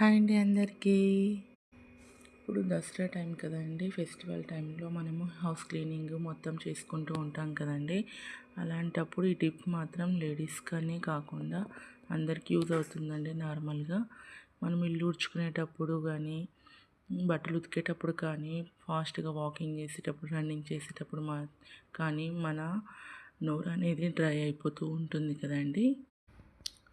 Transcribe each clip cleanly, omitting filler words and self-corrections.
Hi అండి అందరికీ. ఇప్పుడు దసరా టైం కదండి, ఫెస్టివల్ టైంలో మనము హౌస్ క్లీనింగ్ మొత్తం చేసుకుంటూ ఉంటాం కదండి. అలాంటప్పుడు ఈ టిప్ మాత్రం లేడీస్కనే కాకుండా అందరికీ యూజ్ అవుతుందండి. నార్మల్గా మనం ఇల్లు ఊడ్చుకునేటప్పుడు కానీ, బట్టలు ఉతికేటప్పుడు కానీ, ఫాస్ట్గా వాకింగ్ చేసేటప్పుడు, రన్నింగ్ చేసేటప్పుడు కానీ మన నోరు అనేది డ్రై అయిపోతూ ఉంటుంది కదండి.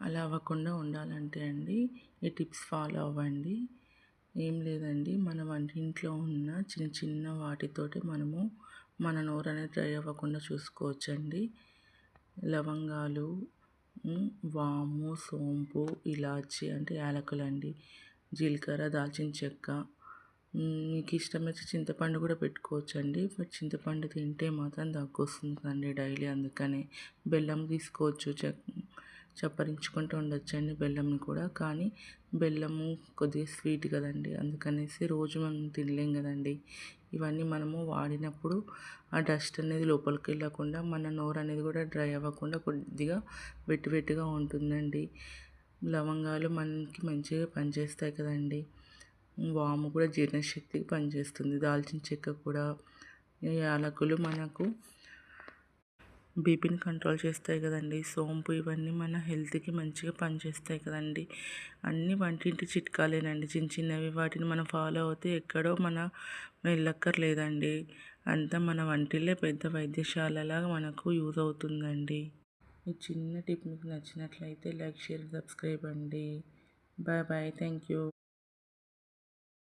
అలా అవ్వకుండా ఉండాలంటే అండి ఈ టిప్స్ ఫాలో అవ్వండి. ఏం లేదండి, మన వంటింట్లో ఉన్న చిన్న చిన్న వాటితోటి మనము మన నోరు అనేది డ్రై అవ్వకుండా చూసుకోవచ్చండి. లవంగాలు, వాము, సోంపు, ఇలాచి అంటే యాలకులండి, జీలకర్ర, దాల్చిన చెక్క. మీకు ఇష్టమైతే చింతపండు కూడా పెట్టుకోవచ్చండి. బట్ చింతపండు తింటే మాత్రం దగ్గు వస్తుంది కదండి డైలీ, అందుకనే బెల్లం తీసుకోవచ్చు. చప్పరించుకుంటూ ఉండొచ్చండి బెల్లంని కూడా. కానీ బెల్లము కొద్దిగా స్వీట్ కదండి, అందుకనేసి రోజు మనం తినలేం కదండి. ఇవన్నీ మనము వాడినప్పుడు ఆ డస్ట్ అనేది లోపలికి వెళ్ళకుండా మన నోరు అనేది కూడా డ్రై అవ్వకుండా కొద్దిగా వెట్టుగా ఉంటుందండి. లవంగాలు మనకి మంచిగా పనిచేస్తాయి కదండి. వాము కూడా జీర్ణశక్తికి పనిచేస్తుంది. దాల్చిన చెక్క కూడా, యాలకులు మనకు బీపీని కంట్రోల్ చేస్తాయి కదండి. సోంపు ఇవన్నీ మన హెల్త్కి మంచిగా పనిచేస్తాయి కదండి. అన్నీ వంటింటి చిట్కాలేనండి, చిన్న చిన్నవి. వాటిని మనం ఫాలో అవుతే ఎక్కడో వెళ్ళక్కర్లేదండి. అంతా మన వంటిల్లే పెద్ద వైద్యశాలలాగా మనకు యూజ్ అవుతుందండి. ఈ చిన్న టిప్ మీకు నచ్చినట్లయితే లైక్, షేర్, సబ్స్క్రైబ్ అండి. Bye bye, thank you.